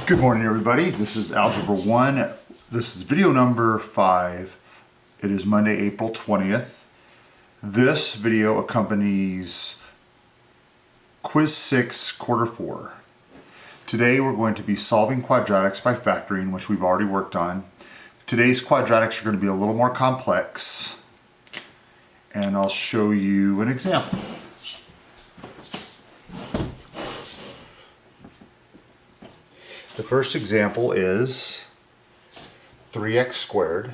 Good morning, everybody. This is Algebra 1. This is video number 5. It is Monday, April 20th. This video accompanies Quiz 6, Quarter 4. Today we're going to be solving quadratics by factoring, which we've already worked on. Today's quadratics are going to be a little more complex, and I'll show you an example. The first example is 3x squared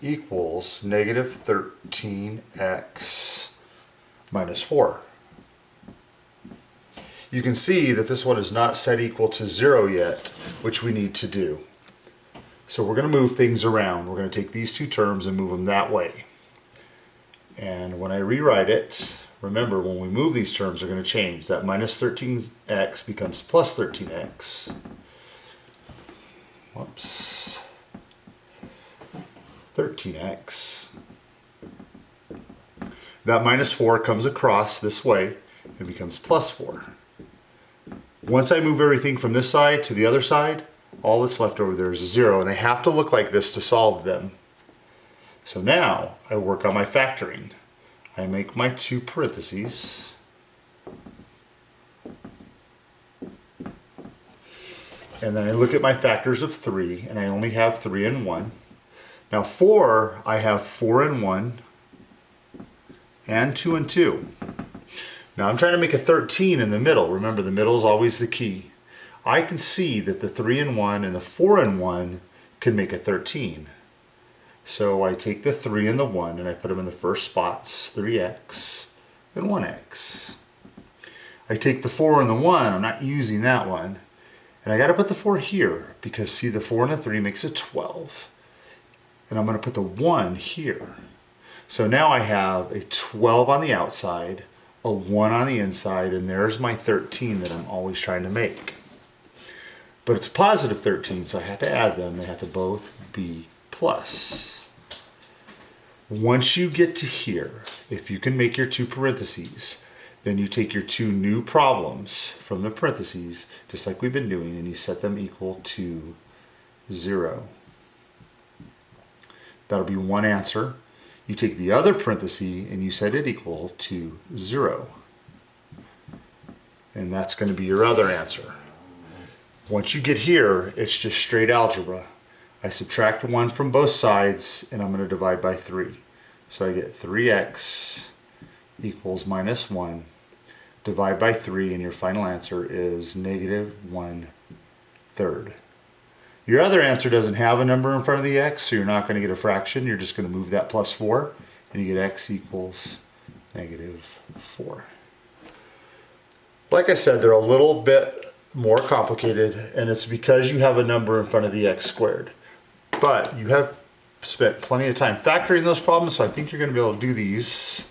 equals negative 13x minus 4. You can see that this one is not set equal to 0 yet, which we need to do. So we're going to move things around. We're going to take these two terms and move them that way. And when I rewrite it, remember, when we move these terms, they're going to change. That minus 13x becomes plus 13x. Whoops. 13x. That minus 4 comes across this way and becomes plus 4. Once I move everything from this side to the other side, all that's left over there is a 0, and they have to look like this to solve them. So now I work on my factoring. I make my two parentheses, and then I look at my factors of 3, and I only have 3 and 1. Now 4, I have 4 and 1, and 2 and 2. Now I'm trying to make a 13 in the middle. Remember, the middle is always the key. I can see that the 3 and 1 and the 4 and 1 can make a 13. So I take the 3 and the 1 and I put them in the first spots, 3x and 1x. I take the 4 and the 1, I'm not using that one, and I got to put the 4 here because see, the 4 and the 3 makes a 12. And I'm going to put the 1 here. So now I have a 12 on the outside, a 1 on the inside, and there's my 13 that I'm always trying to make. But it's positive 13, so I have to add them. They have to both be plus. Once you get to here, if you can make your two parentheses, then you take your two new problems from the parentheses, just like we've been doing, and you set them equal to 0. That'll be one answer. You take the other parenthesis and you set it equal to 0. And that's going to be your other answer. Once you get here, it's just straight algebra. I subtract 1 from both sides, and I'm going to divide by 3. So I get 3x equals minus 1. Divide by 3, and your final answer is negative 1/3. Your other answer doesn't have a number in front of the x, so you're not going to get a fraction. You're just going to move that plus 4, and you get x equals negative 4. Like I said, they're a little bit more complicated, and it's because you have a number in front of the x squared. But you have spent plenty of time factoring those problems, so I think you're going to be able to do these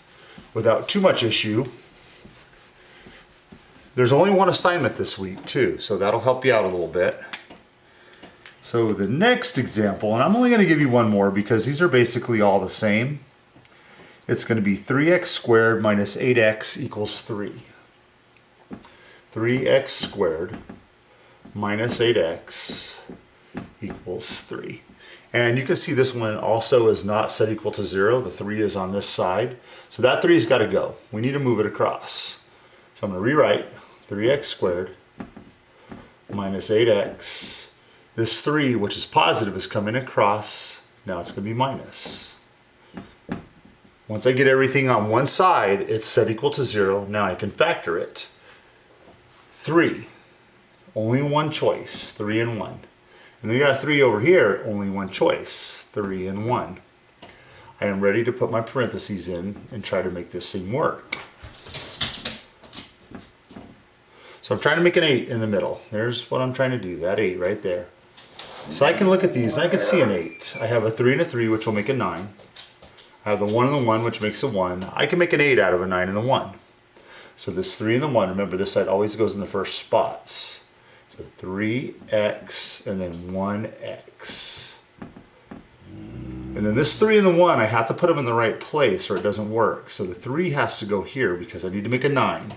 without too much issue. There's only one assignment this week too, so that'll help you out a little bit. So the next example, and I'm only going to give you one more because these are basically all the same. It's going to be 3x squared minus 8x equals 3. 3x squared minus 8x equals 3. And you can see this one also is not set equal to 0. The 3 is on this side. So that 3's got to go. We need to move it across. So I'm going to rewrite 3x squared minus 8x. This 3, which is positive, is coming across. Now it's going to be minus. Once I get everything on one side, it's set equal to 0. Now I can factor it. 3. Only one choice, 3 and 1. And then you got a 3 over here, only one choice, 3 and 1. I am ready to put my parentheses in and try to make this thing work. So I'm trying to make an 8 in the middle. There's what I'm trying to do, that 8 right there. So I can look at these and I can see an 8. I have a 3 and a 3, which will make a 9. I have the 1 and the 1, which makes a 1. I can make an 8 out of a 9 and the 1. So this 3 and the 1, remember this side always goes in the first spots. So 3x and then 1x. And then this 3 and the 1, I have to put them in the right place or it doesn't work. So the 3 has to go here because I need to make a 9.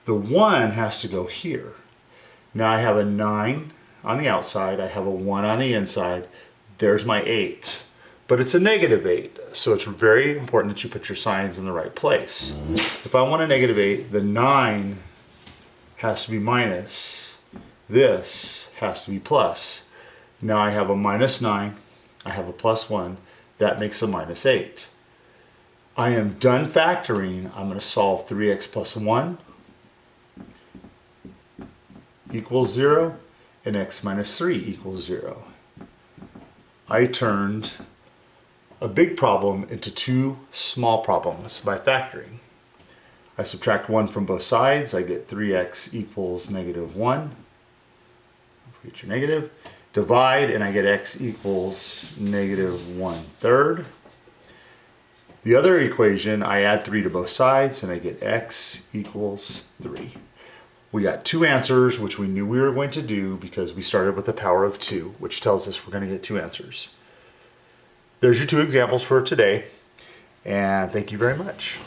The 1 has to go here. Now I have a 9 on the outside, I have a 1 on the inside. There's my 8. But it's a negative 8, so it's very important that you put your signs in the right place. If I want a negative 8, the 9 has to be minus. This has to be plus. Now I have a minus 9, I have a plus 1. That makes a minus 8. I am done factoring. I'm going to solve 3x plus 1 equals 0 and x minus 3 equals 0. I turned a big problem into 2 small problems by factoring. I subtract 1 from both sides. I get 3x equals negative 1. Don't forget your negative. Divide and I get x equals negative 1/3. The other equation, I add 3 to both sides and I get x equals 3. We got 2 answers, which we knew we were going to do because we started with the power of 2, which tells us we're going to get 2 answers. There's your 2 examples for today, and thank you very much.